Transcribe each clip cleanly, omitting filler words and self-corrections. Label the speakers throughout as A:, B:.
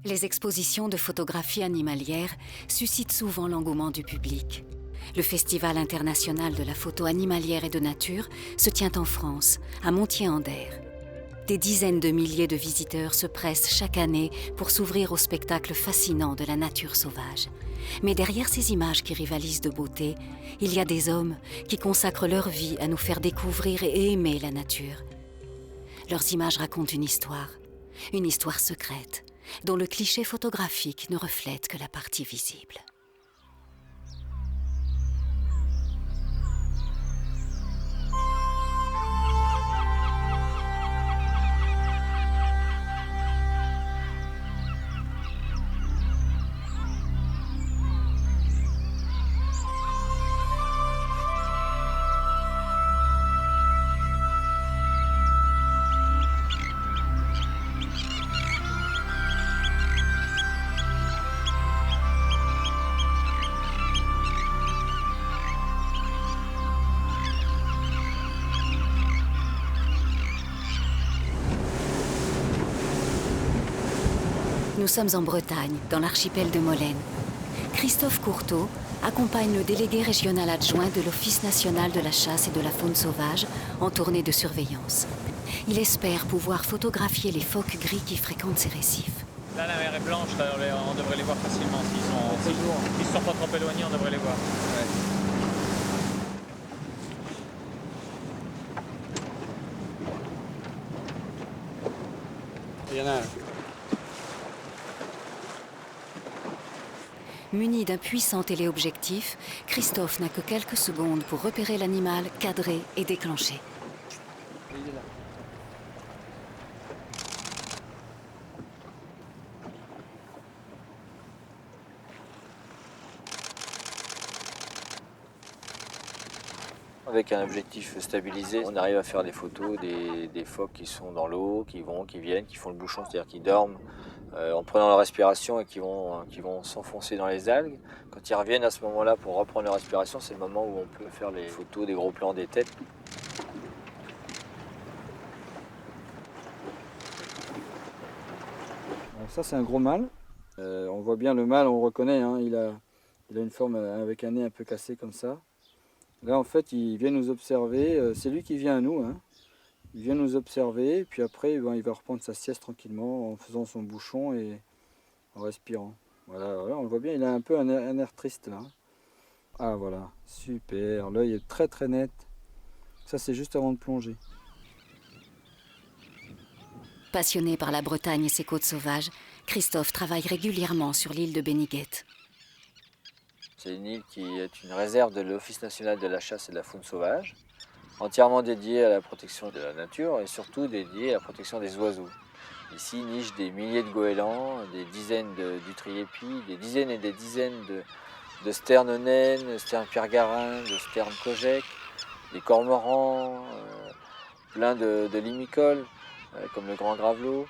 A: Les expositions de photographie animalière suscitent souvent l'engouement du public. Le Festival international de la photo animalière et de nature se tient en France, à Montier-en-Der. Des dizaines de milliers de visiteurs se pressent chaque année pour s'ouvrir au spectacle fascinant de la nature sauvage. Mais derrière ces images qui rivalisent de beauté, il y a des hommes qui consacrent leur vie à nous faire découvrir et aimer la nature. Leurs images racontent une histoire secrète, dont le cliché photographique ne reflète que la partie visible. Nous sommes en Bretagne, dans l'archipel de Molène. Christophe Courteau accompagne le délégué régional adjoint de l'Office national de la chasse et de la faune sauvage en tournée de surveillance. Il espère pouvoir photographier les phoques gris qui fréquentent ces récifs.
B: Là, la mer est blanche, là, on devrait les voir facilement. S'ils ne sont pas trop éloignés, on devrait les voir. Ouais.
C: Il y en a un.
A: Muni d'un puissant téléobjectif, Christophe n'a que quelques secondes pour repérer l'animal, cadrer et déclencher.
C: Il est là.
D: Avec un objectif stabilisé, on arrive à faire des photos des phoques qui sont dans l'eau, qui vont, qui viennent, qui font le bouchon, c'est-à-dire qui dorment en prenant leur respiration et qui vont s'enfoncer dans les algues. Quand ils reviennent à ce moment-là pour reprendre leur respiration, c'est le moment où on peut faire les photos des gros plans des têtes.
C: Alors ça c'est un gros mâle. On voit bien le mâle, on le reconnaît, hein, il a une forme avec un nez un peu cassé comme ça. Là en fait il vient nous observer, c'est lui qui vient à nous. Hein. Il vient nous observer, et puis après ben, il va reprendre sa sieste tranquillement en faisant son bouchon et en respirant. Voilà, on le voit bien, il a un peu un air triste là. Ah voilà, super, l'œil est très très net. Ça c'est juste avant de plonger.
A: Passionné par la Bretagne et ses côtes sauvages, Christophe travaille régulièrement sur l'île de Beniguet.
D: C'est une île qui est une réserve de l'Office national de la chasse et de la faune sauvage, entièrement dédiée à la protection de la nature et surtout dédiée à la protection des oiseaux. Ici nichent des milliers de goélands, des dizaines d'utriépis, des dizaines et des dizaines de sternes naines, sternes pierre-garin, de sternes kojèques, des cormorans, plein de limicoles, comme le grand gravelot.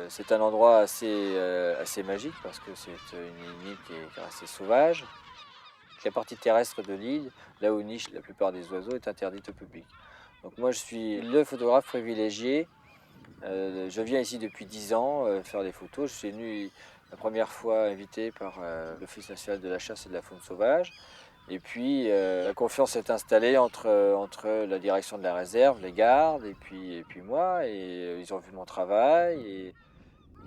D: C'est un endroit assez magique parce que c'est une île qui est assez sauvage. La partie terrestre de l'île, là où nichent la plupart des oiseaux, est interdite au public. Donc moi je suis le photographe privilégié. Je viens ici depuis 10 ans faire des photos. Je suis venu la première fois invité par l'Office national de la chasse et de la faune sauvage. Et puis la confiance s'est installée entre la direction de la réserve, les gardes, et puis moi. Et ils ont vu mon travail.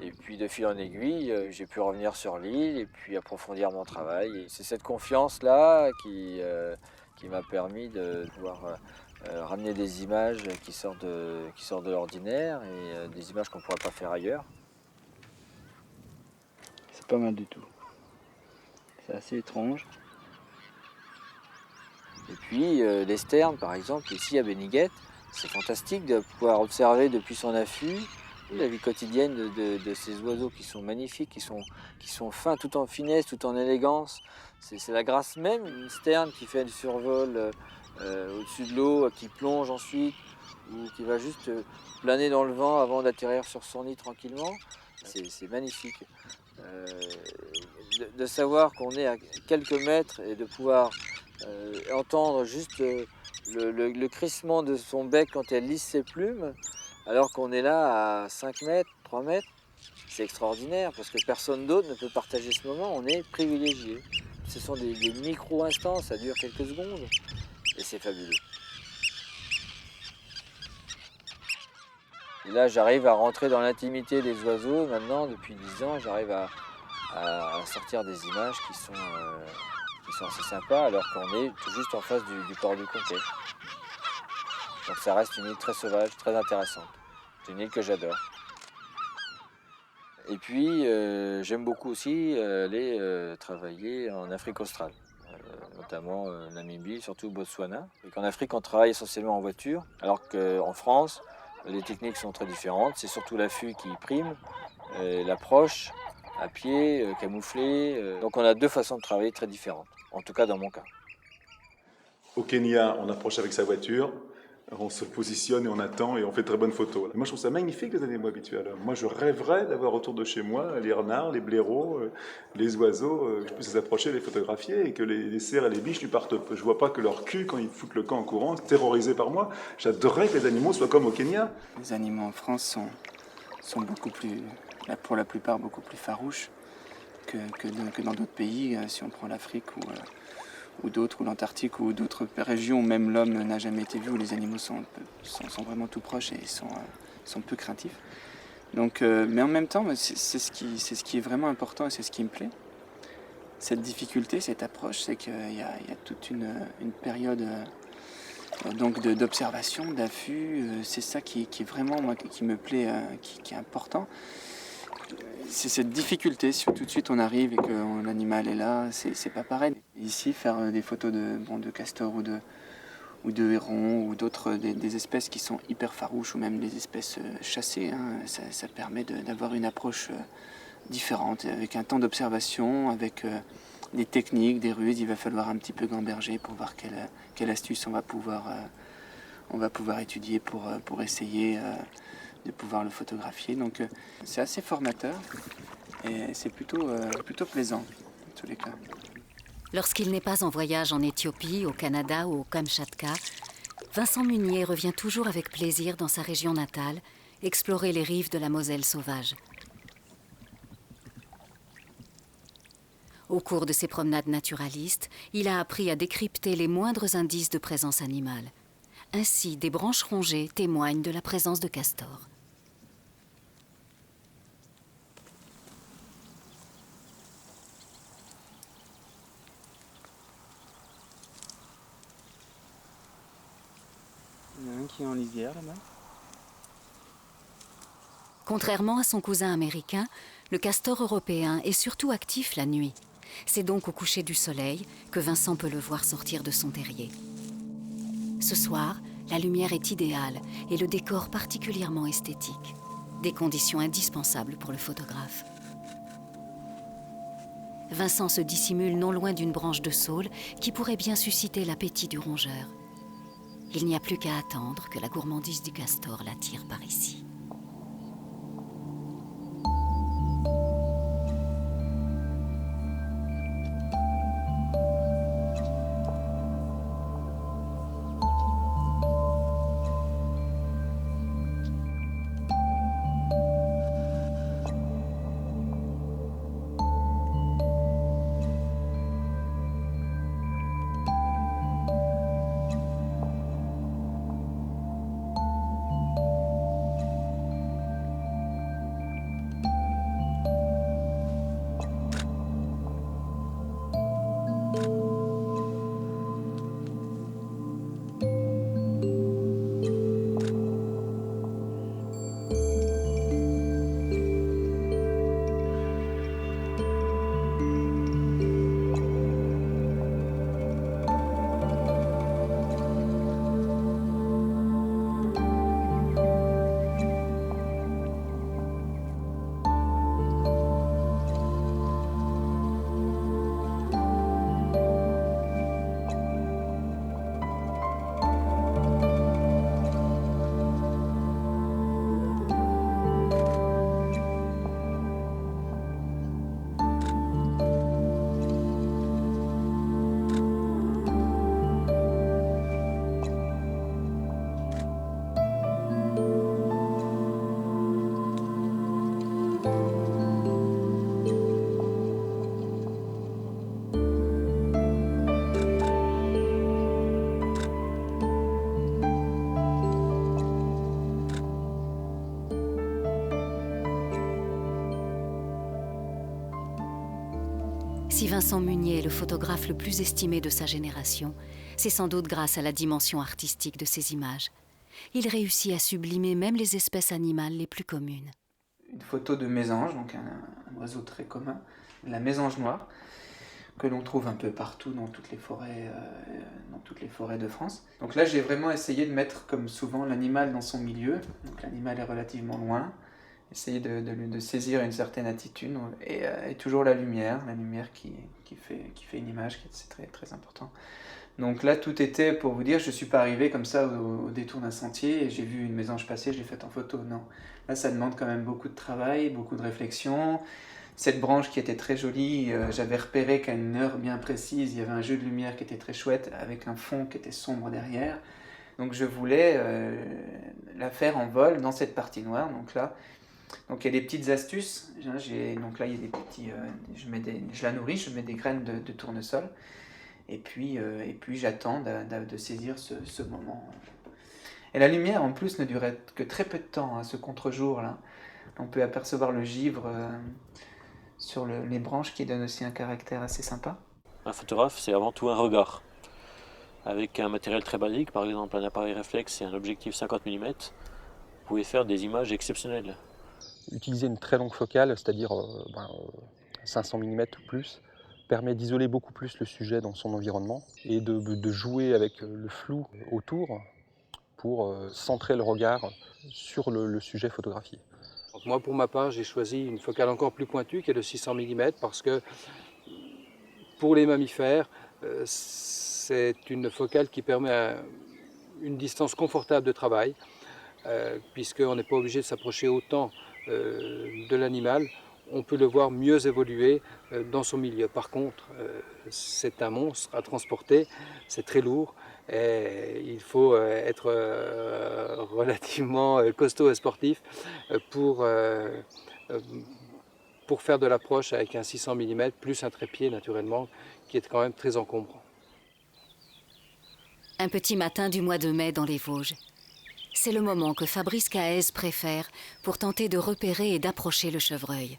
D: Et puis de fil en aiguille, j'ai pu revenir sur l'île et puis approfondir mon travail. Et c'est cette confiance-là qui m'a permis de pouvoir ramener des images qui sortent de l'ordinaire et des images qu'on ne pourrait pas faire ailleurs.
C: C'est pas mal du tout. C'est assez étrange.
D: Et puis les sternes, par exemple, ici à Beniguet, c'est fantastique de pouvoir observer depuis son affût la vie quotidienne de ces oiseaux qui sont magnifiques, qui sont fins, tout en finesse, tout en élégance. C'est la grâce même, une sterne qui fait le survol au-dessus de l'eau, qui plonge ensuite, ou qui va juste planer dans le vent avant d'atterrir sur son nid tranquillement. C'est magnifique. De savoir qu'on est à quelques mètres et de pouvoir entendre juste le crissement de son bec quand elle lisse ses plumes, alors qu'on est là à 5 mètres, 3 mètres, C'est extraordinaire parce que personne d'autre ne peut partager ce moment, on est privilégié. Ce sont des micro-instants, ça dure quelques secondes et c'est fabuleux. Et là, j'arrive à rentrer dans l'intimité des oiseaux. Maintenant, depuis 10 ans, j'arrive à sortir des images qui sont assez sympas alors qu'on est tout juste en face du port du Conquet. Donc ça reste une île très sauvage, très intéressante. C'est une île que j'adore. Et puis, j'aime beaucoup aussi aller travailler en Afrique australe, notamment Namibie, surtout Botswana. Et qu'en Afrique, on travaille essentiellement en voiture, alors qu'en France, les techniques sont très différentes. C'est surtout l'affût qui prime, l'approche, à pied, camouflé. Donc on a deux façons de travailler très différentes, en tout cas dans mon cas.
E: Au Kenya, on approche avec sa voiture, on se positionne et on attend et on fait de très bonnes photos. Moi, je trouve ça magnifique, les animaux habituels. Moi, je rêverais d'avoir autour de chez moi les renards, les blaireaux, les oiseaux, que je puisse les approcher, les photographier et que les cerfs et les biches lui partent. Je vois pas que leur cul, quand ils foutent le camp en courant, terrorisés par moi. J'adorerais que les animaux soient comme au Kenya.
F: Les animaux en France sont beaucoup plus, pour la plupart, beaucoup plus farouches que dans d'autres pays. Si on prend l'Afrique ou d'autres, ou l'Antarctique, ou d'autres régions où même l'homme n'a jamais été vu, où les animaux sont vraiment tout proches et sont peu craintifs. Donc, mais en même temps, c'est ce qui est vraiment important et c'est ce qui me plaît. Cette difficulté, cette approche, c'est qu'il y a toute une période donc d'observation, d'affût. C'est ça qui est vraiment, moi, qui me plaît, qui est important. C'est cette difficulté, si tout de suite on arrive et que l'animal est là, c'est pas pareil. Ici, faire des photos de castors ou de hérons ou d'autres, des espèces qui sont hyper farouches ou même des espèces chassées, hein, ça permet d'avoir une approche différente, avec un temps d'observation, avec des techniques, des ruses. Il va falloir un petit peu gamberger pour voir quelle astuce on va pouvoir étudier pour essayer de pouvoir le photographier. Donc c'est assez formateur et c'est plutôt plaisant en tous les cas.
A: Lorsqu'il n'est pas en voyage en Éthiopie, au Canada ou au Kamchatka, Vincent Munier revient toujours avec plaisir dans sa région natale, explorer les rives de la Moselle sauvage. Au cours de ses promenades naturalistes, il a appris à décrypter les moindres indices de présence animale. Ainsi, des branches rongées témoignent de la présence de castors.
F: Il y en a un qui est en lisière là-bas.
A: Contrairement à son cousin américain, le castor européen est surtout actif la nuit. C'est donc au coucher du soleil que Vincent peut le voir sortir de son terrier. Ce soir, la lumière est idéale et le décor particulièrement esthétique. Des conditions indispensables pour le photographe. Vincent se dissimule non loin d'une branche de saule qui pourrait bien susciter l'appétit du rongeur. Il n'y a plus qu'à attendre que la gourmandise du castor l'attire par ici. Si Vincent Munier est le photographe le plus estimé de sa génération, c'est sans doute grâce à la dimension artistique de ses images. Il réussit à sublimer même les espèces animales les plus communes.
F: Une photo de mésange, donc un oiseau très commun, la mésange noire, que l'on trouve un peu partout dans toutes les forêts de France. Donc là, j'ai vraiment essayé de mettre, comme souvent, l'animal dans son milieu. Donc l'animal est relativement loin. Essayer de saisir une certaine attitude et toujours la lumière qui fait une image, c'est très, très important. Donc là, tout était, pour vous dire, je ne suis pas arrivé comme ça au détour d'un sentier et j'ai vu une mésange passer, je l'ai faite en photo. Non, là, ça demande quand même beaucoup de travail, beaucoup de réflexion. Cette branche qui était très jolie, j'avais repéré qu'à une heure bien précise, il y avait un jeu de lumière qui était très chouette, avec un fond qui était sombre derrière. Donc je voulais la faire en vol dans cette partie noire. Donc là, il y a des petites astuces. Donc là, il y a des petits, je la nourris, je mets des graines de tournesol. Et puis j'attends de saisir ce moment. Et la lumière, en plus, ne durait que très peu de temps, ce contre-jour-là. On peut apercevoir le givre sur les branches qui donne aussi un caractère assez sympa.
G: Un photographe, c'est avant tout un regard. Avec un matériel très basique, par exemple un appareil réflexe et un objectif 50 mm, vous pouvez faire des images exceptionnelles.
H: Utiliser une très longue focale, c'est-à-dire 500 mm ou plus, permet d'isoler beaucoup plus le sujet dans son environnement et de jouer avec le flou autour pour centrer le regard sur le sujet photographié. Donc moi, pour ma part, j'ai choisi une focale encore plus pointue qui est de 600 mm parce que pour les mammifères, c'est une focale qui permet une distance confortable de travail puisqu'on n'est pas obligé de s'approcher autant de l'animal. On peut le voir mieux évoluer dans son milieu. Par contre, c'est un monstre à transporter, c'est très lourd et il faut être relativement costaud et sportif pour faire de l'approche avec un 600 mm, plus un trépied naturellement, qui est quand même très encombrant.
A: Un petit matin du mois de mai dans les Vosges. C'est le moment que Fabrice Cahez préfère pour tenter de repérer et d'approcher le chevreuil.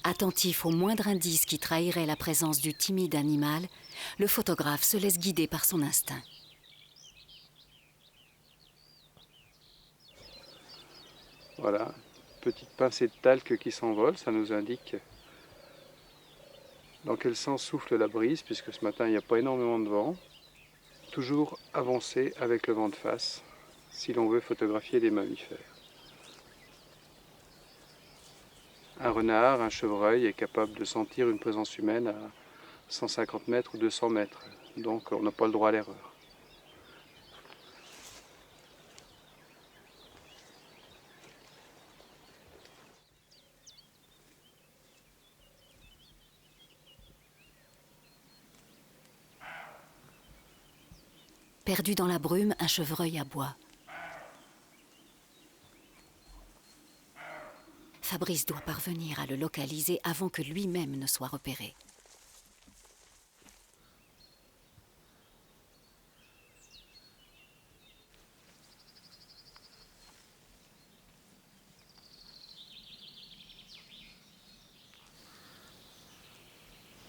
A: Attentif au moindre indice qui trahirait la présence du timide animal, le photographe se laisse guider par son instinct.
H: Voilà, petite pincée de talc qui s'envole, ça nous indique dans quel sens souffle la brise, puisque ce matin il n'y a pas énormément de vent. Toujours avancer avec le vent de face, si l'on veut photographier des mammifères. Un renard, un chevreuil est capable de sentir une présence humaine à 150 mètres ou 200 mètres, donc on n'a pas le droit à l'erreur.
A: Perdu dans la brume, un chevreuil aboie. Fabrice doit parvenir à le localiser avant que lui-même ne soit repéré.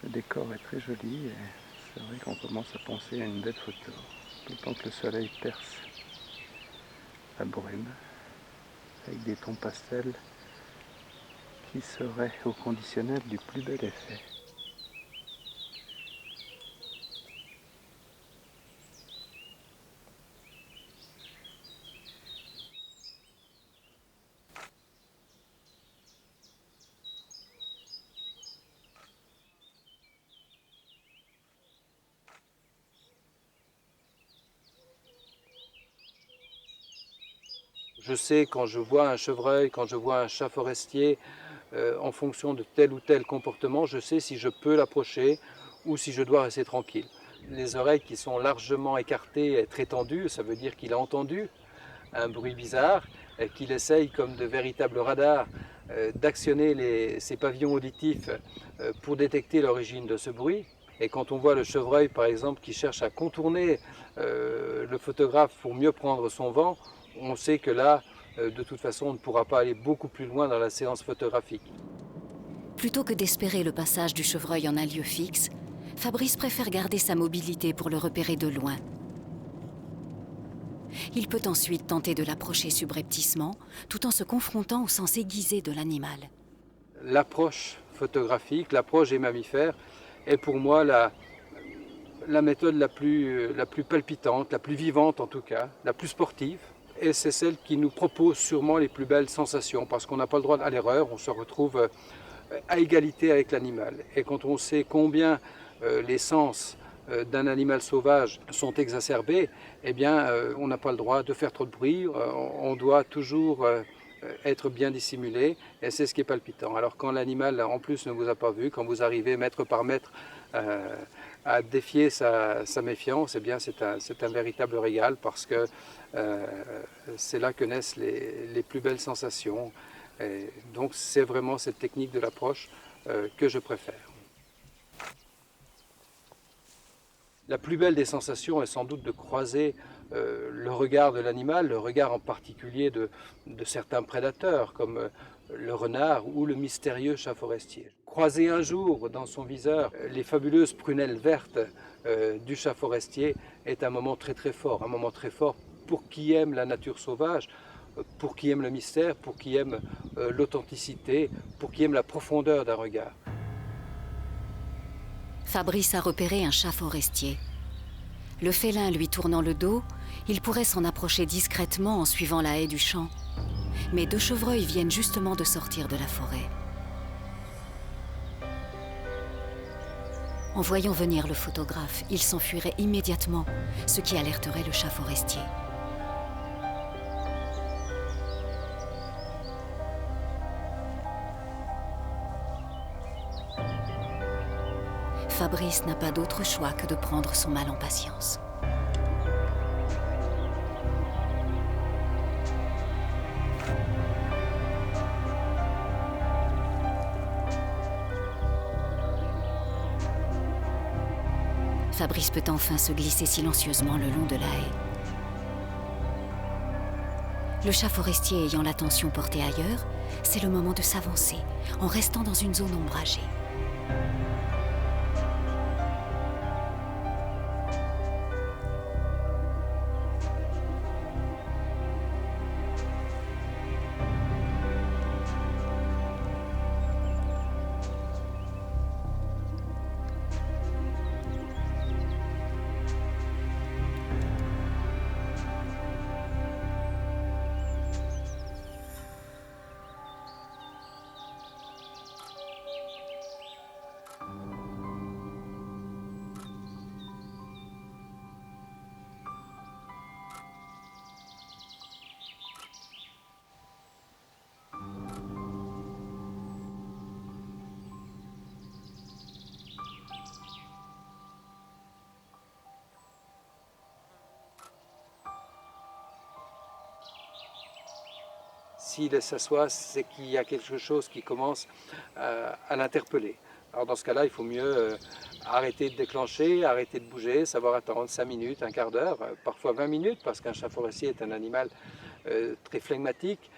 C: Le décor est très joli et c'est vrai qu'on commence à penser à une belle photo. D'autant que le soleil perce la brume avec des tons pastels qui seraient au conditionnel du plus bel effet.
H: Je sais quand je vois un chevreuil, quand je vois un chat forestier, en fonction de tel ou tel comportement, je sais si je peux l'approcher ou si je dois rester tranquille. Les oreilles qui sont largement écartées et très tendues, ça veut dire qu'il a entendu un bruit bizarre, qu'il essaye comme de véritables radars d'actionner ses pavillons auditifs pour détecter l'origine de ce bruit. Et quand on voit le chevreuil, par exemple, qui cherche à contourner le photographe pour mieux prendre son vent, on sait que là, de toute façon on ne pourra pas aller beaucoup plus loin dans la séance photographique.
A: Plutôt que d'espérer le passage du chevreuil en un lieu fixe, Fabrice préfère garder sa mobilité pour le repérer de loin. Il peut ensuite tenter de l'approcher subrepticement, tout en se confrontant au sens aiguisé de l'animal.
H: L'approche photographique, l'approche des mammifères, est pour moi la méthode la plus palpitante, la plus vivante en tout cas, la plus sportive. Et c'est celle qui nous propose sûrement les plus belles sensations, parce qu'on n'a pas le droit à l'erreur, on se retrouve à égalité avec l'animal. Et quand on sait combien les sens d'un animal sauvage sont exacerbés, eh bien on n'a pas le droit de faire trop de bruit, on doit toujours être bien dissimulé, et c'est ce qui est palpitant. Alors quand l'animal en plus ne vous a pas vu, quand vous arrivez mètre par mètre à défier sa méfiance, eh bien c'est un véritable régal, parce que c'est là que naissent les plus belles sensations. Et donc c'est vraiment cette technique de l'approche que je préfère. La plus belle des sensations est sans doute de croiser le regard de l'animal, le regard en particulier de certains prédateurs comme le renard ou le mystérieux chat forestier. Croiser un jour dans son viseur les fabuleuses prunelles vertes du chat forestier est un moment très fort, un moment très fort pour qui aime la nature sauvage, pour qui aime le mystère, pour qui aime l'authenticité, pour qui aime la profondeur d'un regard.
A: Fabrice a repéré un chat forestier. Le félin lui tournant le dos, il pourrait s'en approcher discrètement en suivant la haie du champ. Mais deux chevreuils viennent justement de sortir de la forêt. En voyant venir le photographe, il s'enfuirait immédiatement, ce qui alerterait le chat forestier. Fabrice n'a pas d'autre choix que de prendre son mal en patience. Fabrice peut enfin se glisser silencieusement le long de la haie. Le chat forestier ayant l'attention portée ailleurs, c'est le moment de s'avancer, en restant dans une zone ombragée.
H: S'il s'assoit, c'est qu'il y a quelque chose qui commence à l'interpeller. Alors dans ce cas-là, il faut mieux arrêter de déclencher, arrêter de bouger, savoir attendre 5 minutes, un quart d'heure, parfois 20 minutes, parce qu'un chat forestier est un animal très flegmatique,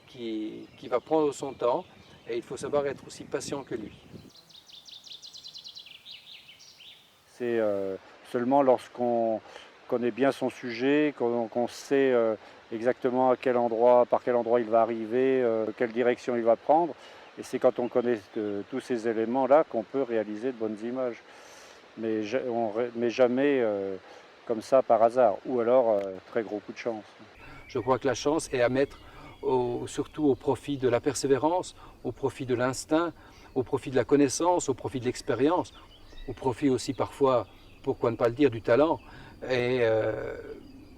H: qui va prendre son temps, et il faut savoir être aussi patient que lui.
I: C'est seulement lorsqu'on connaît bien son sujet, qu'on sait exactement par quel endroit il va arriver, quelle direction il va prendre. Et c'est quand on connaît tous ces éléments-là qu'on peut réaliser de bonnes images. Mais jamais comme ça par hasard, ou alors très gros coup de chance.
H: Je crois que la chance est à mettre surtout au profit de la persévérance, au profit de l'instinct, au profit de la connaissance, au profit de l'expérience, au profit aussi parfois, pourquoi ne pas le dire, du talent. Et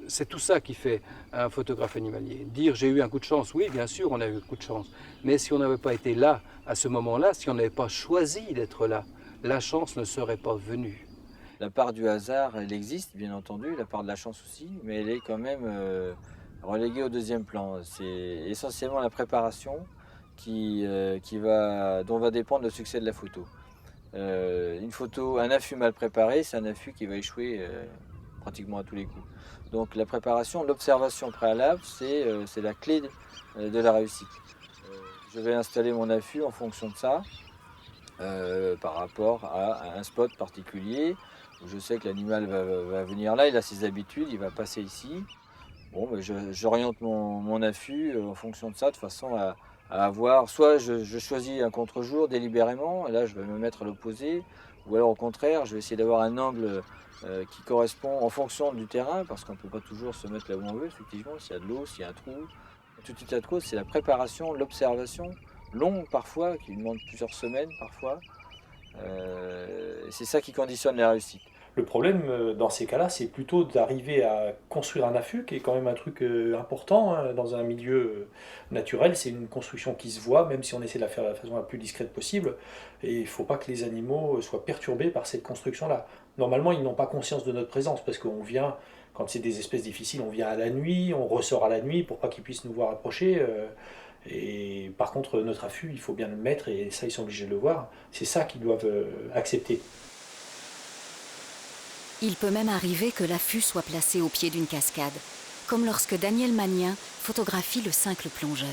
H: c'est tout ça qui fait un photographe animalier. Dire j'ai eu un coup de chance, oui bien sûr on a eu un coup de chance, mais si on n'avait pas été là à ce moment-là, si on n'avait pas choisi d'être là, la chance ne serait pas venue.
D: La part du hasard, elle existe bien entendu, la part de la chance aussi, mais elle est quand même reléguée au deuxième plan. C'est essentiellement la préparation dont va dépendre le succès de la photo. Un affût mal préparé, c'est un affût qui va échouer pratiquement à tous les coups. Donc la préparation, l'observation préalable, c'est la clé de la réussite. Je vais installer mon affût en fonction de ça, par rapport à un spot particulier, où je sais que l'animal va venir là, il a ses habitudes, il va passer ici. Bon, ben j'oriente mon affût en fonction de ça, de façon à avoir, soit je choisis un contre-jour délibérément, et là je vais me mettre à l'opposé, ou alors au contraire, je vais essayer d'avoir un angle qui correspond en fonction du terrain, parce qu'on ne peut pas toujours se mettre là où on veut, effectivement, s'il y a de l'eau, s'il y a un trou. Tout état de cause, c'est la préparation, l'observation, longue parfois, qui demande plusieurs semaines parfois. C'est ça qui conditionne la réussite.
J: Le problème dans ces cas-là, c'est plutôt d'arriver à construire un affût, qui est quand même un truc important hein, dans un milieu naturel. C'est une construction qui se voit, même si on essaie de la faire de la façon la plus discrète possible. Et il ne faut pas que les animaux soient perturbés par cette construction-là. Normalement, ils n'ont pas conscience de notre présence, parce qu'on vient, quand c'est des espèces difficiles, on vient à la nuit, on ressort à la nuit pour pas qu'ils puissent nous voir approcher. Et par contre, notre affût, il faut bien le mettre, et ça, ils sont obligés de le voir. C'est ça qu'ils doivent accepter.
A: Il peut même arriver que l'affût soit placé au pied d'une cascade, comme lorsque Daniel Magnin photographie le cincle plongeur.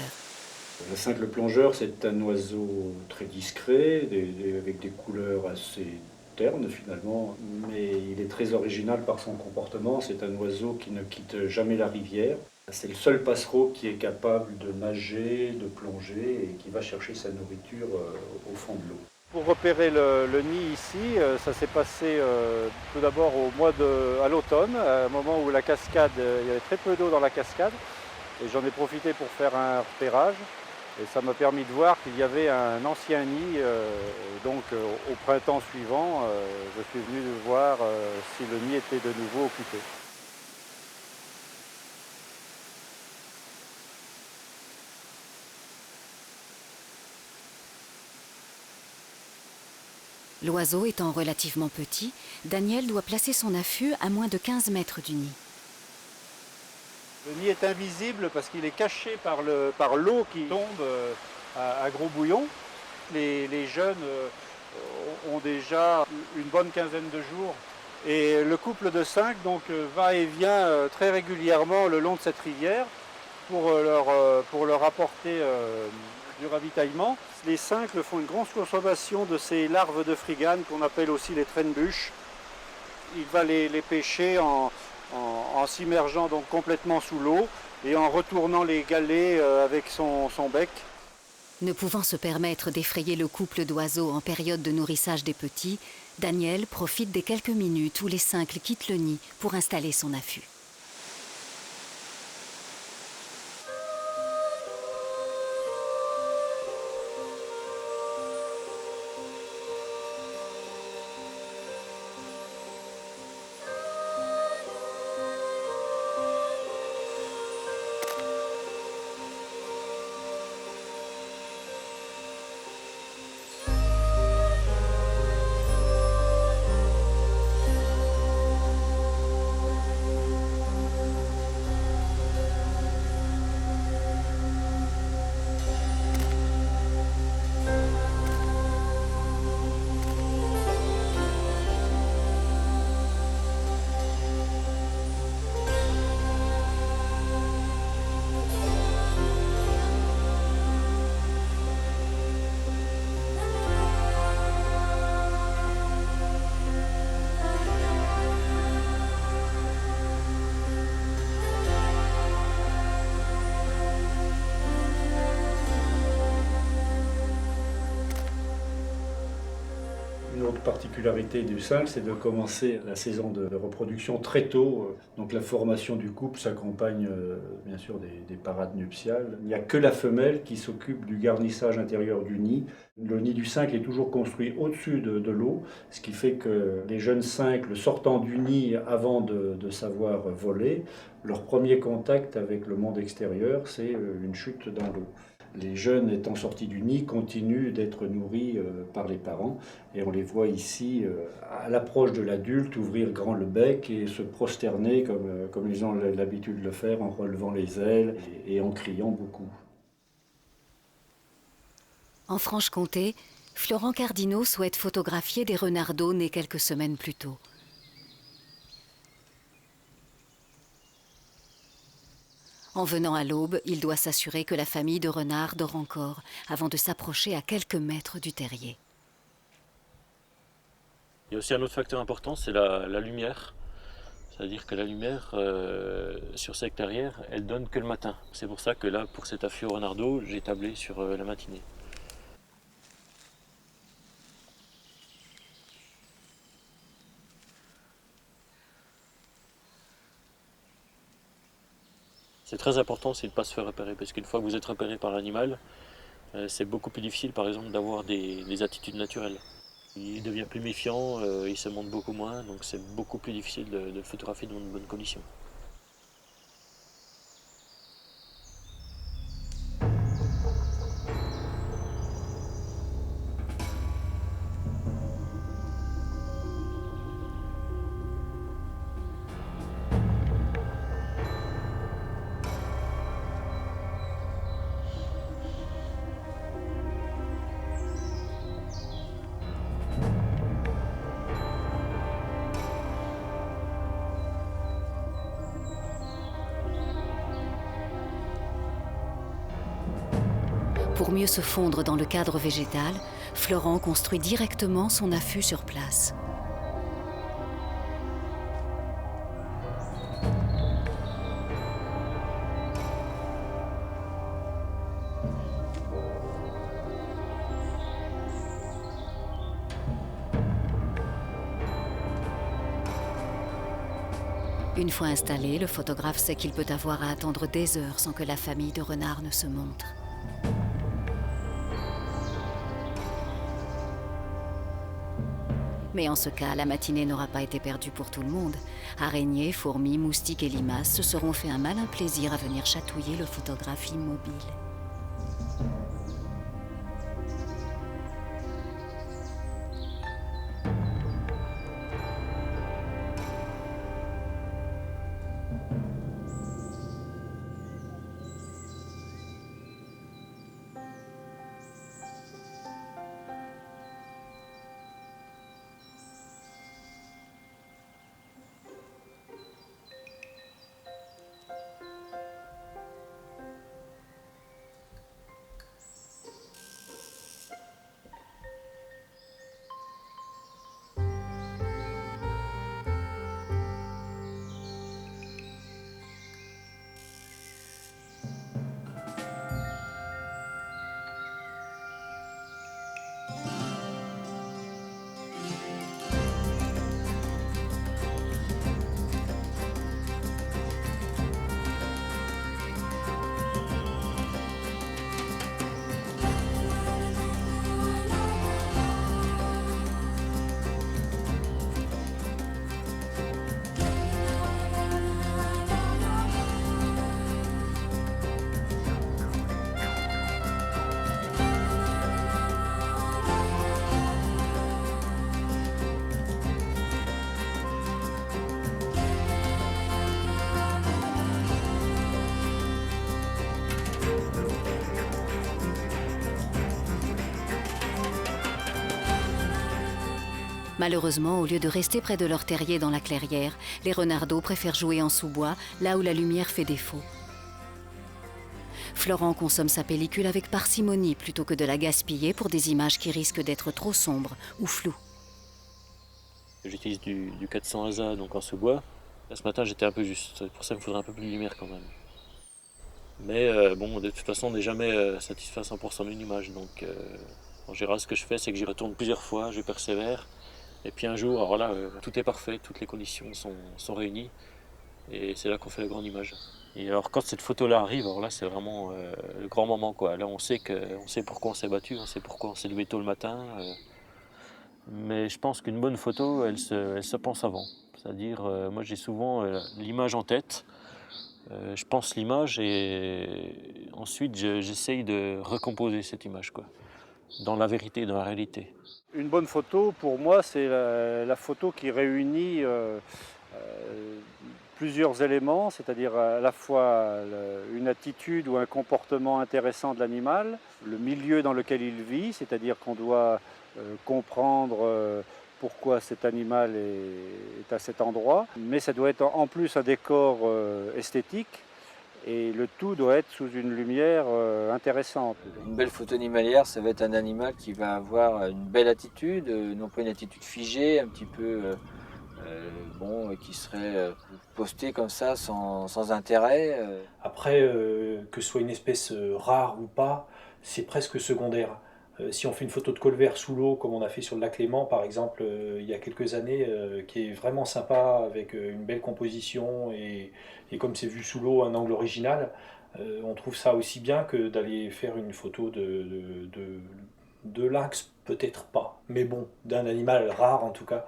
K: Le cincle plongeur, c'est un oiseau très discret, avec des couleurs assez ternes finalement, mais il est très original par son comportement. C'est un oiseau qui ne quitte jamais la rivière. C'est le seul passereau qui est capable de nager, de plonger et qui va chercher sa nourriture au fond de l'eau.
I: Pour repérer le nid ici, ça s'est passé tout d'abord à l'automne, à un moment où la cascade, il y avait très peu d'eau dans la cascade, et j'en ai profité pour faire un repérage, et ça m'a permis de voir qu'il y avait un ancien nid, donc au printemps suivant, je suis venu voir si le nid était de nouveau occupé.
A: L'oiseau étant relativement petit, Daniel doit placer son affût à moins de 15 mètres du nid.
I: Le nid est invisible parce qu'il est caché par l'eau qui tombe à gros bouillon. Les jeunes ont déjà une bonne quinzaine de jours. Et le couple de 5 donc, va et vient très régulièrement le long de cette rivière pour leur apporter du ravitaillement. Les cincles font une grande consommation de ces larves de frigane qu'on appelle aussi les traîne-bûches. Il va les pêcher en s'immergeant donc complètement sous l'eau et en retournant les galets avec son bec.
A: Ne pouvant se permettre d'effrayer le couple d'oiseaux en période de nourrissage des petits, Daniel profite des quelques minutes où les cincles quittent le nid pour installer son affût.
K: Une autre particularité du cincle, c'est de commencer la saison de reproduction très tôt. Donc la formation du couple s'accompagne bien sûr des parades nuptiales. Il n'y a que la femelle qui s'occupe du garnissage intérieur du nid. Le nid du cincle est toujours construit au-dessus de l'eau, ce qui fait que les jeunes cincles sortant du nid avant de savoir voler, leur premier contact avec le monde extérieur, c'est une chute dans l'eau. Les jeunes étant sortis du nid continuent d'être nourris par les parents et on les voit ici à l'approche de l'adulte ouvrir grand le bec et se prosterner comme ils ont l'habitude de le faire en relevant les ailes et en criant beaucoup.
A: En Franche-Comté, Florent Cardinaux souhaite photographier des renardeaux nés quelques semaines plus tôt. En venant à l'aube, il doit s'assurer que la famille de renards dort encore avant de s'approcher à quelques mètres du terrier.
G: Il y a aussi un autre facteur important, c'est la lumière. C'est-à-dire que la lumière sur cette clairière, elle donne que le matin. C'est pour ça que là, pour cet affût au renardeau, j'ai tablé sur la matinée. C'est très important aussi de ne pas se faire repérer, parce qu'une fois que vous êtes repéré par l'animal, c'est beaucoup plus difficile par exemple d'avoir des attitudes naturelles. Il devient plus méfiant, il se montre beaucoup moins, donc c'est beaucoup plus difficile de photographier dans de bonnes conditions.
A: Pour mieux se fondre dans le cadre végétal, Florent construit directement son affût sur place. Une fois installé, le photographe sait qu'il peut avoir à attendre des heures sans que la famille de renards ne se montre. Mais en ce cas, la matinée n'aura pas été perdue pour tout le monde. Araignées, fourmis, moustiques et limaces se seront fait un malin plaisir à venir chatouiller le photographe immobile. Malheureusement, au lieu de rester près de leur terrier dans la clairière, les renardeaux préfèrent jouer en sous-bois, là où la lumière fait défaut. Florent consomme sa pellicule avec parcimonie plutôt que de la gaspiller pour des images qui risquent d'être trop sombres ou floues.
G: J'utilise du 400 ASA donc en sous-bois. Ce matin j'étais un peu juste, pour ça il me faudrait un peu plus de lumière quand même. Mais bon, de toute façon on n'est jamais satisfait à 100% d'une image, donc en général ce que je fais c'est que j'y retourne plusieurs fois, je persévère. Et puis un jour, alors là, tout est parfait, toutes les conditions sont réunies. Et c'est là qu'on fait la grande image. Et alors quand cette photo-là arrive, alors là c'est vraiment le grand moment, quoi. Là on sait pourquoi on s'est battu, on sait pourquoi on s'est levé tôt le matin. Mais je pense qu'une bonne photo, elle se pense avant. C'est-à-dire, moi j'ai souvent l'image en tête. Je pense l'image et ensuite j'essaye de recomposer cette image, quoi. Dans la vérité, dans la réalité.
I: Une bonne photo, pour moi, c'est la photo qui réunit plusieurs éléments, c'est-à-dire à la fois une attitude ou un comportement intéressant de l'animal, le milieu dans lequel il vit, c'est-à-dire qu'on doit comprendre pourquoi cet animal est à cet endroit, mais ça doit être en plus un décor esthétique Et le tout doit être sous une lumière intéressante.
D: Une belle photo animalière, ça va être un animal qui va avoir une belle attitude, non pas une attitude figée, un petit peu qui serait posté comme ça sans intérêt.
J: Après, que ce soit une espèce rare ou pas, c'est presque secondaire. Si on fait une photo de colvert sous l'eau, comme on a fait sur le lac Léman par exemple il y a quelques années, qui est vraiment sympa avec une belle composition et comme c'est vu sous l'eau, un angle original, on trouve ça aussi bien que d'aller faire une photo de lynx, peut-être pas, mais bon, d'un animal rare en tout cas.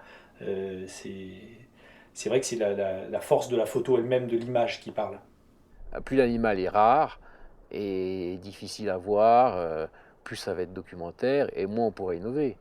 J: C'est vrai que c'est la force de la photo elle-même, de l'image qui parle.
L: Plus l'animal est rare et difficile à voir, plus ça va être documentaire et moins on pourra innover.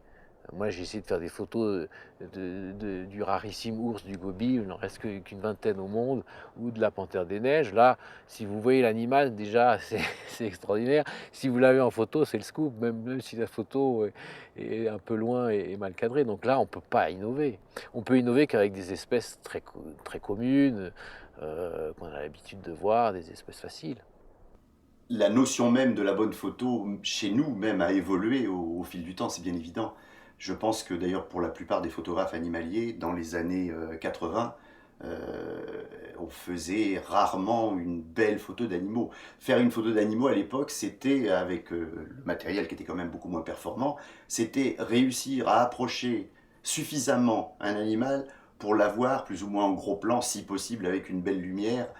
L: Moi, j'ai essayé de faire des photos du rarissime ours du Gobi, il n'en reste qu'une vingtaine au monde, ou de la panthère des neiges. Là, si vous voyez l'animal, déjà, c'est extraordinaire. Si vous l'avez en photo, c'est le scoop, même si la photo est un peu loin et mal cadrée. Donc là, on ne peut pas innover. On peut innover qu'avec des espèces très, très communes, qu'on a l'habitude de voir, des espèces faciles.
M: La notion même de la bonne photo, chez nous même, a évolué au fil du temps, c'est bien évident. Je pense que d'ailleurs pour la plupart des photographes animaliers, dans les années 80, on faisait rarement une belle photo d'animaux. Faire une photo d'animaux à l'époque, c'était, avec le matériel qui était quand même beaucoup moins performant, c'était réussir à approcher suffisamment un animal pour l'avoir plus ou moins en gros plan, si possible avec une belle lumière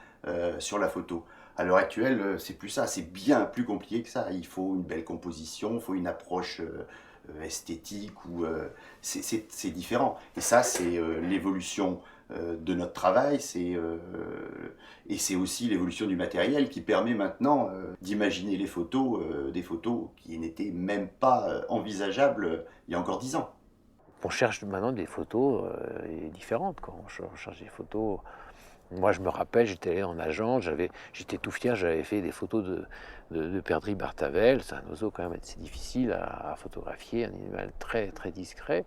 M: sur la photo. À l'heure actuelle, c'est plus ça, c'est bien plus compliqué que ça. Il faut une belle composition, il faut une approche esthétique, c'est différent. Et ça, c'est l'évolution de notre travail, et c'est aussi l'évolution du matériel qui permet maintenant d'imaginer les photos, des photos qui n'étaient même pas envisageables il y a encore 10 ans.
L: On cherche maintenant des photos différentes, quoi. On cherche des photos. Moi, je me rappelle, j'étais allé en agence, j'étais tout fier, j'avais fait des photos de perdrix bartavel. C'est un oiseau quand même assez difficile à photographier, un animal très, très discret.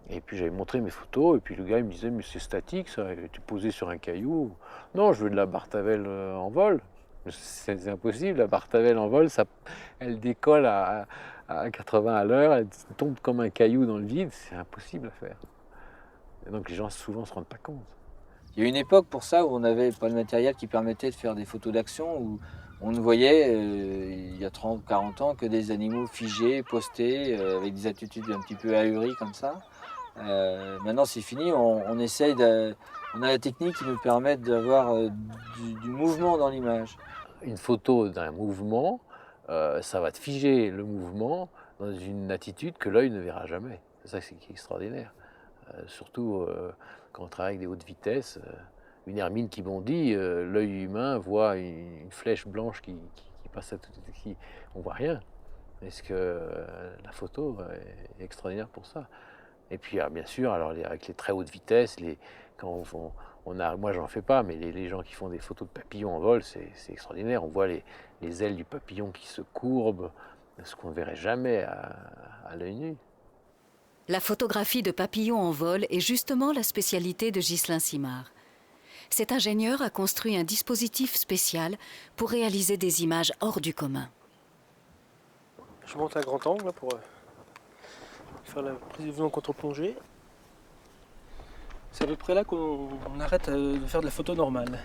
L: Et puis j'avais montré mes photos, et puis le gars il me disait, mais c'est statique ça, tu posé sur un caillou. Non, je veux de la bartavel en vol. C'est impossible, la bartavel en vol, elle décolle à 80 à l'heure, elle tombe comme un caillou dans le vide, c'est impossible à faire. Et donc les gens souvent ne se rendent pas compte.
D: Il y a eu une époque pour ça où on n'avait pas le matériel qui permettait de faire des photos d'action, où on ne voyait, il y a 30 ou 40 ans, que des animaux figés, postés, avec des attitudes un petit peu ahuries comme ça. Maintenant c'est fini, on essaye on a la technique qui nous permet d'avoir du mouvement dans l'image.
L: Une photo d'un mouvement, ça va te figer le mouvement dans une attitude que l'œil ne verra jamais. C'est ça qui est extraordinaire. Surtout quand on travaille avec des hautes vitesses, une hermine qui bondit, l'œil humain voit une flèche blanche qui passe à tout, on voit rien. Est-ce que la photo est extraordinaire pour ça? Et puis bien sûr, alors avec les très hautes vitesses, moi j'en fais pas, mais les gens qui font des photos de papillons en vol, c'est extraordinaire. On voit les ailes du papillon qui se courbent, ce qu'on ne verrait jamais à l'œil nu.
A: La photographie de papillons en vol est justement la spécialité de Ghislain Simard. Cet ingénieur a construit un dispositif spécial pour réaliser des images hors du commun.
N: Je monte un grand angle pour faire la prise de vue en contre-plongée. C'est à peu près là qu'on arrête de faire de la photo normale.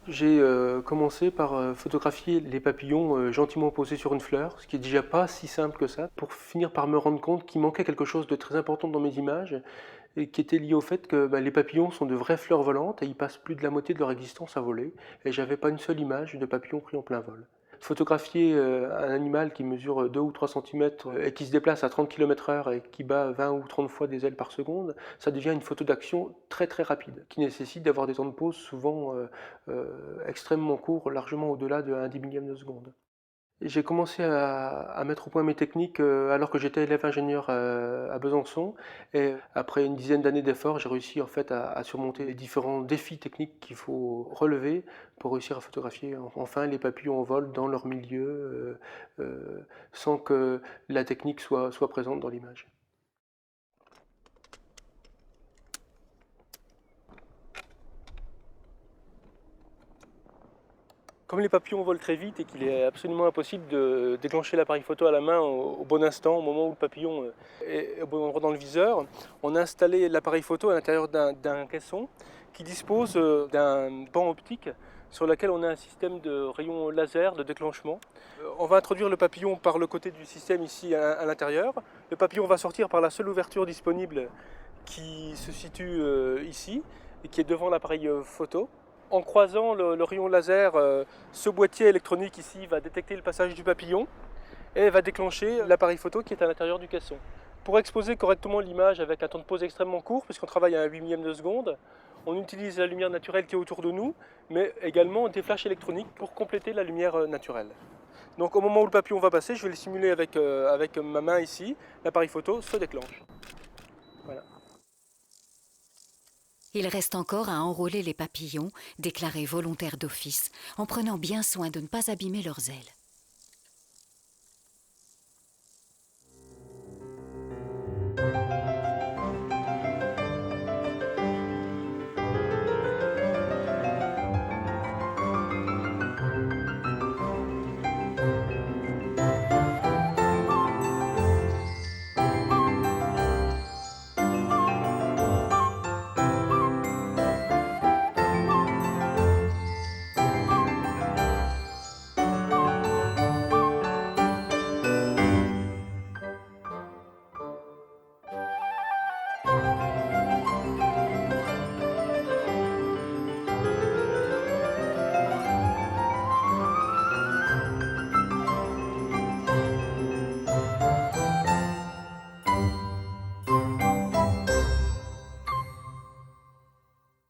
N: J'ai commencé par photographier les papillons gentiment posés sur une fleur, ce qui est déjà pas si simple que ça, pour finir par me rendre compte qu'il manquait quelque chose de très important dans mes images, et qui était lié au fait que les papillons sont de vraies fleurs volantes et ils passent plus de la moitié de leur existence à voler, et j'avais pas une seule image de papillon pris en plein vol. Photographier un animal qui mesure 2 ou 3 cm et qui se déplace à 30 km/h et qui bat 20 ou 30 fois des ailes par seconde, ça devient une photo d'action très très rapide, qui nécessite d'avoir des temps de pause souvent extrêmement courts, largement au-delà de 1/10 millième de seconde. J'ai commencé à mettre au point mes techniques alors que j'étais élève ingénieur à Besançon, et après une dizaine d'années d'efforts, j'ai réussi en fait à surmonter les différents défis techniques qu'il faut relever pour réussir à photographier enfin les papillons en vol dans leur milieu sans que la technique soit présente dans l'image. Comme les papillons volent très vite et qu'il est absolument impossible de déclencher l'appareil photo à la main au bon instant, au moment où le papillon est au bon endroit dans le viseur, on a installé l'appareil photo à l'intérieur d'un caisson qui dispose d'un pan optique sur lequel on a un système de rayons laser de déclenchement. On va introduire le papillon par le côté du système ici à l'intérieur. Le papillon va sortir par la seule ouverture disponible qui se situe ici et qui est devant l'appareil photo. En croisant le rayon laser, ce boîtier électronique ici va détecter le passage du papillon et va déclencher l'appareil photo qui est à l'intérieur du caisson. Pour exposer correctement l'image avec un temps de pause extrêmement court, puisqu'on travaille à 1/8 de seconde, on utilise la lumière naturelle qui est autour de nous, mais également des flashs électroniques pour compléter la lumière naturelle. Donc au moment où le papillon va passer, je vais le simuler avec ma main ici, l'appareil photo se déclenche. Voilà.
A: Il reste encore à enrôler les papillons, déclarés volontaires d'office, en prenant bien soin de ne pas abîmer leurs ailes.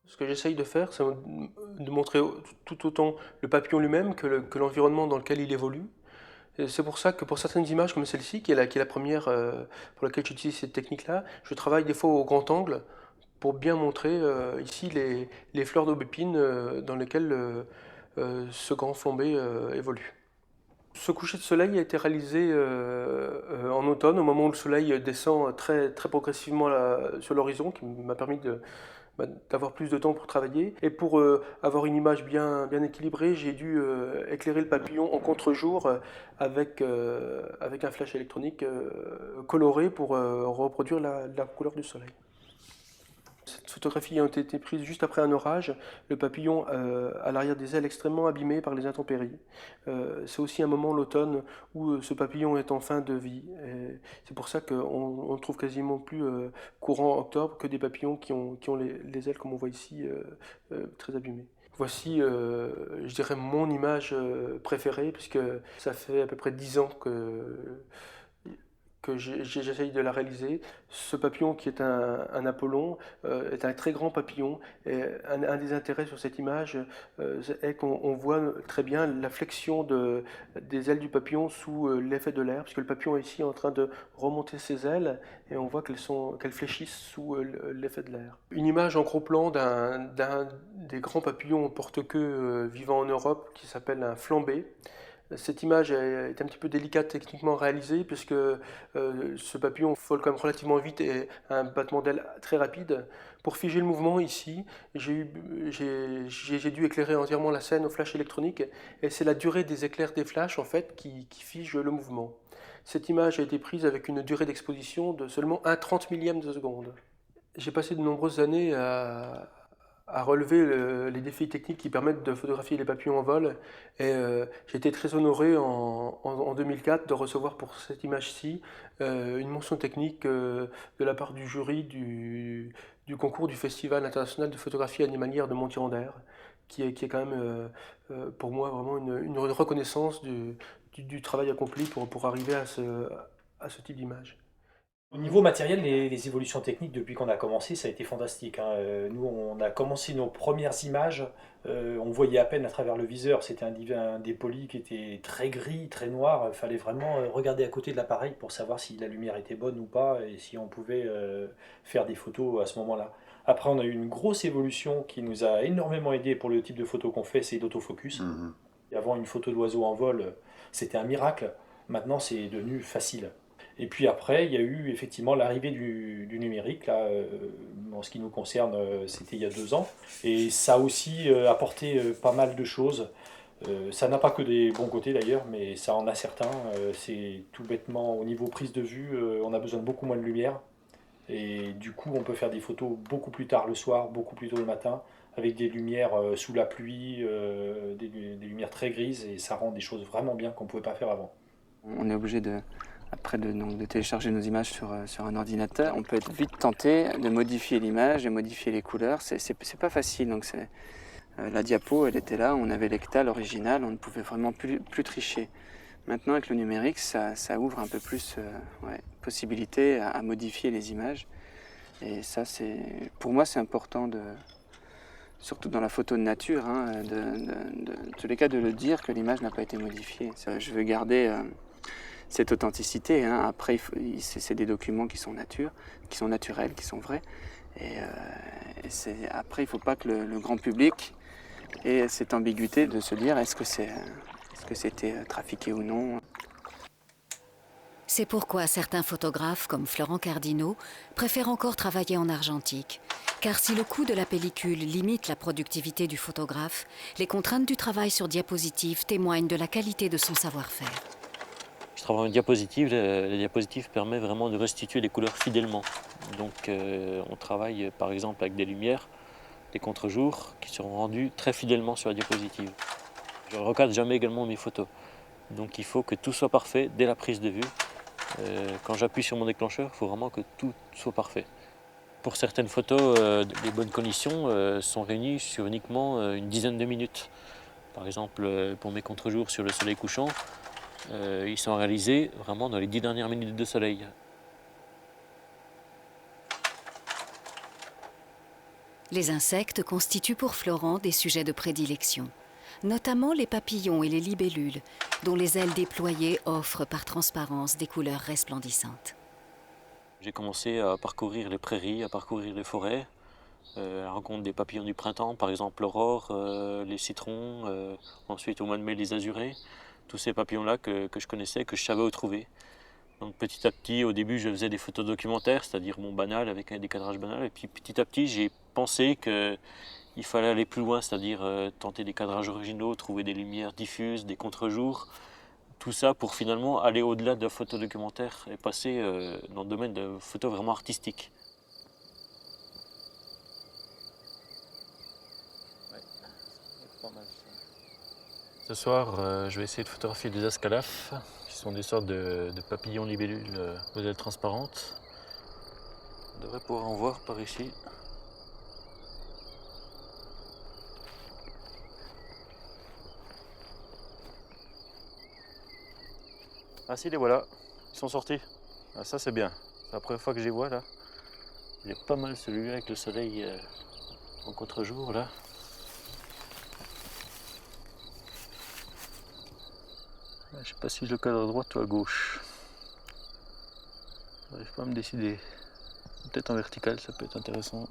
N: Ce que j'essaye de faire, c'est de montrer tout autant le papillon lui-même que l'environnement dans lequel il évolue. C'est pour ça que pour certaines images comme celle-ci, qui est la première pour laquelle j'utilise cette technique-là, je travaille des fois au grand angle pour bien montrer ici les fleurs d'aubépine dans lesquelles ce grand flambé évolue. Ce coucher de soleil a été réalisé en automne, au moment où le soleil descend très, très progressivement sur l'horizon, qui m'a permis d'avoir plus de temps pour travailler. Et pour avoir une image bien équilibrée, j'ai dû éclairer le papillon en contre-jour avec un flash électronique coloré pour reproduire la couleur du soleil. Cette photographie a été prise juste après un orage, le papillon à l'arrière des ailes extrêmement abîmé par les intempéries. C'est aussi un moment, l'automne, où ce papillon est en fin de vie. C'est pour ça qu'on ne trouve quasiment plus courant octobre que des papillons qui ont les ailes, comme on voit ici, très abîmées. Voici, je dirais, mon image préférée, puisque ça fait à peu près 10 ans que j'essaye de la réaliser. Ce papillon qui est un Apollon est un très grand papillon. Et un des intérêts sur cette image est qu'on voit très bien la flexion des ailes du papillon sous l'effet de l'air, puisque le papillon est ici en train de remonter ses ailes et on voit qu'elles fléchissent sous l'effet de l'air. Une image en gros plan d'un des grands papillons porte-queue vivant en Europe qui s'appelle un flambé. Cette image est un petit peu délicate techniquement réalisée puisque ce papillon vole quand même relativement vite et a un battement d'aile très rapide. Pour figer le mouvement ici, j'ai dû éclairer entièrement la scène au flash électronique et c'est la durée des éclairs des flashs en fait qui fige le mouvement. Cette image a été prise avec une durée d'exposition de seulement 1/30 millième de seconde. J'ai passé de nombreuses années à relever les défis techniques qui permettent de photographier les papillons en vol. Et j'ai été très honoré en 2004 de recevoir pour cette image-ci une mention technique de la part du jury du concours du Festival international de photographie animalière de Montier-en-Der, qui est quand même pour moi vraiment une reconnaissance du travail accompli pour arriver à ce type d'image.
J: Au niveau matériel, les évolutions techniques depuis qu'on a commencé, ça a été fantastique. Nous, on a commencé nos premières images, on voyait à peine à travers le viseur, c'était un dépoli qui était très gris, très noir. Il fallait vraiment regarder à côté de l'appareil pour savoir si la lumière était bonne ou pas et si on pouvait faire des photos à ce moment-là. Après, on a eu une grosse évolution qui nous a énormément aidé pour le type de photo qu'on fait, c'est l'autofocus. Avant, une photo d'oiseau en vol, c'était un miracle. Maintenant, c'est devenu facile. Et puis après, il y a eu effectivement l'arrivée du numérique, là, en ce qui nous concerne, c'était il y a 2 ans. Et ça a aussi apporté pas mal de choses. Ça n'a pas que des bons côtés d'ailleurs, mais ça en a certains. C'est tout bêtement au niveau prise de vue, on a besoin de beaucoup moins de lumière. Et du coup, on peut faire des photos beaucoup plus tard le soir, beaucoup plus tôt le matin, avec des lumières sous la pluie, des lumières très grises, et ça rend des choses vraiment bien qu'on ne pouvait pas faire avant.
F: On est obligé après de télécharger nos images sur un ordinateur. On peut être vite tenté de modifier l'image et modifier les couleurs. C'est pas facile. Donc la diapo, elle était là, on avait l'hectale original, on ne pouvait vraiment plus tricher. Maintenant, avec le numérique, ça ouvre un peu plus possibilité à modifier les images. Et ça, pour moi, c'est important, surtout dans la photo de nature, en tous les cas, de le dire que l'image n'a pas été modifiée. Je veux garder cette authenticité. Après, c'est des documents qui sont naturels, qui sont vrais. Après, il ne faut pas que le grand public ait cette ambiguïté de se dire est-ce que c'était trafiqué ou non.
A: C'est pourquoi certains photographes, comme Florent Cardinaux, préfèrent encore travailler en argentique. Car si le coût de la pellicule limite la productivité du photographe, les contraintes du travail sur diapositive témoignent de la qualité de son savoir-faire.
G: Je travaille en diapositive. La diapositive permet vraiment de restituer les couleurs fidèlement. Donc on travaille par exemple avec des lumières, des contre-jours qui seront rendus très fidèlement sur la diapositive. Je ne recadre jamais également mes photos. Donc il faut que tout soit parfait dès la prise de vue. Quand j'appuie sur mon déclencheur, il faut vraiment que tout soit parfait. Pour certaines photos, les bonnes conditions sont réunies sur uniquement une dizaine de minutes. Par exemple, pour mes contre-jours sur le soleil couchant, ils sont réalisés vraiment dans les 10 dernières minutes de soleil.
A: Les insectes constituent pour Florent des sujets de prédilection, notamment les papillons et les libellules, dont les ailes déployées offrent par transparence des couleurs resplendissantes.
G: J'ai commencé à parcourir les prairies, à parcourir les forêts, à la rencontre des papillons du printemps, par exemple l'aurore, les citrons, ensuite au mois de mai les azurés, tous ces papillons-là que je connaissais, que je savais où trouver. Donc petit à petit, au début, je faisais des photos documentaires, c'est-à-dire banal, avec un décadrage banal, et puis petit à petit, j'ai pensé qu'il fallait aller plus loin, c'est-à-dire tenter des cadrages originaux, trouver des lumières diffuses, des contre-jours, tout ça pour finalement aller au-delà de la photo documentaire et passer dans le domaine de photo vraiment artistique. Ouais, c'est pas mal ça. Ce soir, je vais essayer de photographier des ascalaphes, qui sont des sortes de papillons libellules aux ailes transparentes. On devrait pouvoir en voir par ici. Ah si, les voilà, ils sont sortis. Ah, ça c'est bien, c'est la première fois que je les vois là. Il est pas mal celui-là avec le soleil en contre-jour là. Je sais pas si je le cadre à droite ou à gauche. J'arrive pas à me décider. Peut-être en vertical, ça peut être intéressant.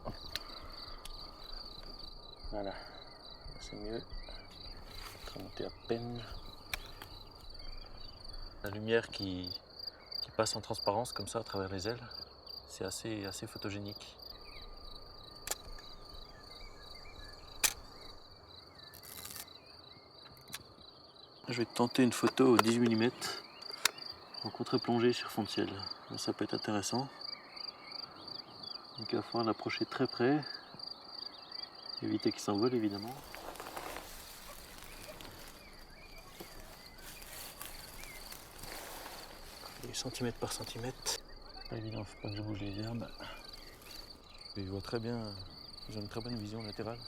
G: Voilà, c'est mieux. Je vais remonter à peine. La lumière qui passe en transparence comme ça à travers les ailes, c'est assez photogénique. Je vais tenter une photo au 18 mm en contre-plongée sur fond de ciel. Ça peut être intéressant. Donc il va falloir l'approcher très près, éviter qu'il s'envole évidemment. Et centimètre par centimètre. Pas évident, faut pas que je bouge les herbes. Et je vois très bien, ils ont une très bonne vision latérale.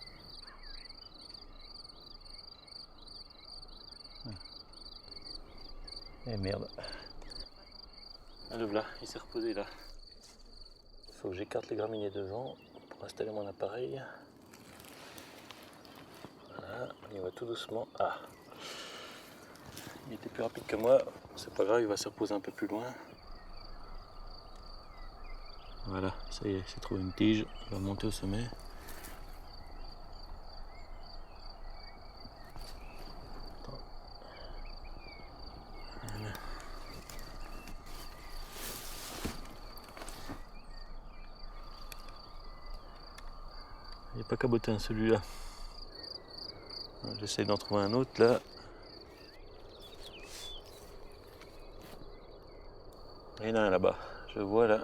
G: Et merde. Ah, le voilà, il s'est reposé là. Il faut que j'écarte les graminées devant pour installer mon appareil. Voilà, on y va tout doucement. Ah, il était plus rapide que moi, c'est pas grave, il va se reposer un peu plus loin. Voilà, ça y est, j'ai trouvé une tige, il va monter au sommet. Voilà. Il n'est pas cabotin celui-là. J'essaie d'en trouver un autre là. Il y en a un là-bas, je vois là.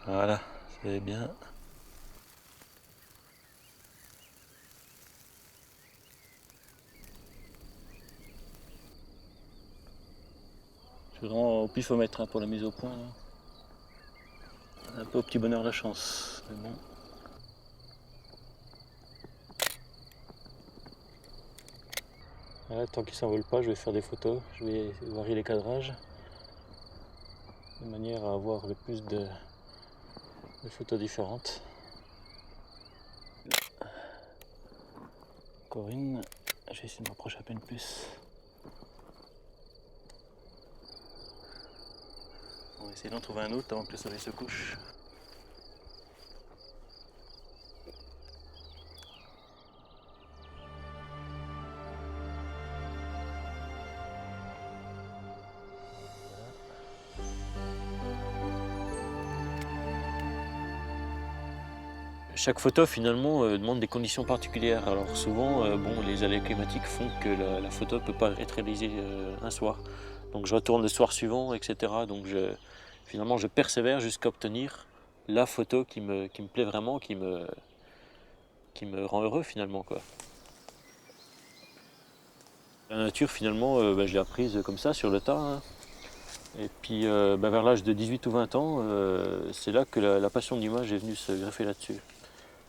G: Voilà, c'est bien. Je suis vraiment au pifomètre hein, pour la mise au point. Là. Un peu au petit bonheur de la chance, mais bon. Voilà, tant qu'il ne s'envole pas, je vais faire des photos. Je vais varier les cadrages de manière à avoir le plus de photos différentes. Encore une. Je vais essayer de m'approcher à peine plus. On va essayer d'en trouver un autre avant que le soleil se couche. Chaque photo finalement demande des conditions particulières. Alors souvent, les aléas climatiques font que la photo ne peut pas être réalisée un soir. Donc je retourne le soir suivant, etc. Donc finalement je persévère jusqu'à obtenir la photo qui me plaît vraiment, qui me rend heureux finalement, quoi. La nature finalement, je l'ai apprise comme ça sur le tas. Hein. Et puis vers l'âge de 18 ou 20 ans, c'est là que la passion de l'image est venue se greffer là-dessus.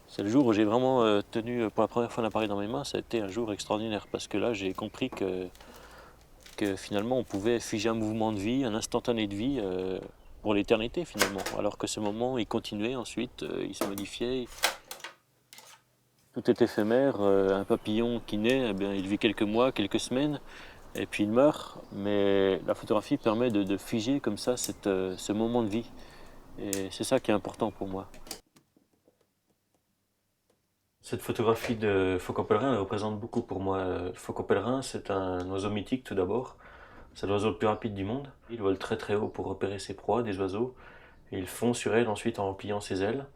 G: C'est le jour où j'ai vraiment tenu pour la première fois un appareil dans mes mains. Ça a été un jour extraordinaire parce que là j'ai compris que finalement on pouvait figer un mouvement de vie, un instantané de vie pour l'éternité finalement. Alors que ce moment il continuait ensuite, il se modifiait. Tout est éphémère, un papillon qui naît, il vit quelques mois, quelques semaines et puis il meurt. Mais la photographie permet de figer comme ça ce moment de vie. Et c'est ça qui est important pour moi. Cette photographie de faucon pèlerin elle représente beaucoup pour moi. Le faucon pèlerin, c'est un oiseau mythique tout d'abord. C'est l'oiseau le plus rapide du monde. Il vole très très haut pour repérer ses proies, des oiseaux. Et il fond sur elles ensuite en repliant ses ailes.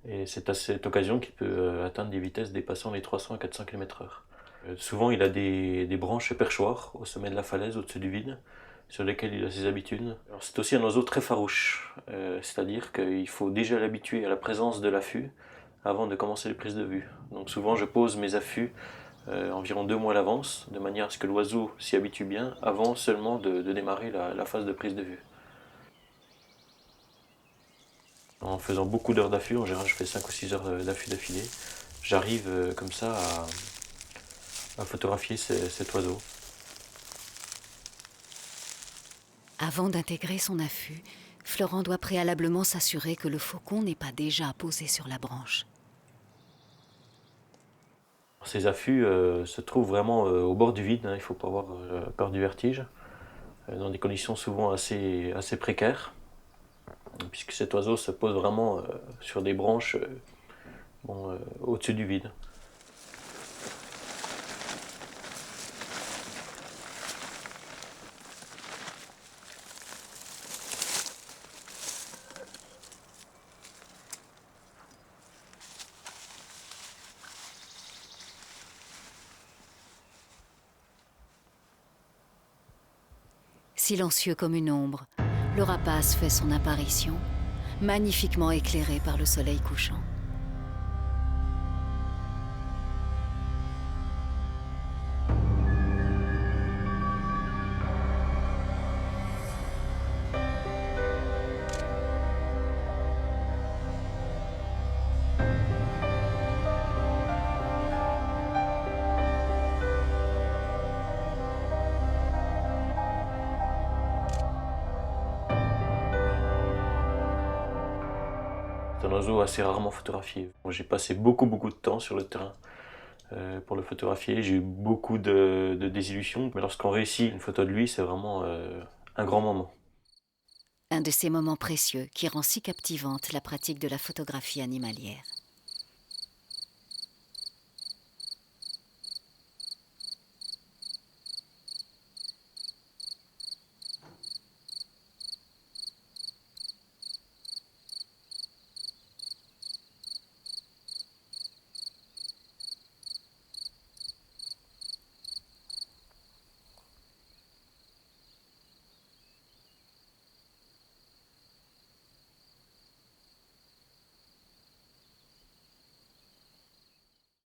G: Et c'est à cette occasion qu'il peut atteindre des vitesses dépassant les 300 à 400 km/h. Souvent il a des branches perchoirs au sommet de la falaise, au-dessus du vide, sur lesquelles il a ses habitudes. C'est aussi un oiseau très farouche, c'est-à-dire qu'il faut déjà l'habituer à la présence de l'affût avant de commencer les prises de vue. Donc souvent je pose mes affûts environ 2 mois à l'avance, de manière à ce que l'oiseau s'y habitue bien, avant seulement de démarrer la phase de prise de vue. En faisant beaucoup d'heures d'affût, en général je fais 5 ou 6 heures d'affût d'affilée, j'arrive comme ça à photographier cet oiseau.
A: Avant d'intégrer son affût, Florent doit préalablement s'assurer que le faucon n'est pas déjà posé sur la branche.
G: Ces affûts se trouvent vraiment au bord du vide, hein, il ne faut pas avoir peur du vertige, dans des conditions souvent assez précaires, puisque cet oiseau se pose vraiment sur des branches au-dessus du vide.
A: Silencieux comme une ombre, le rapace fait son apparition, magnifiquement éclairé par le soleil couchant.
G: C'est un oiseau assez rarement photographié. J'ai passé beaucoup de temps sur le terrain pour le photographier. J'ai eu beaucoup de désillusions, mais lorsqu'on réussit une photo de lui, c'est vraiment un grand moment.
A: Un de ces moments précieux qui rend si captivante la pratique de la photographie animalière.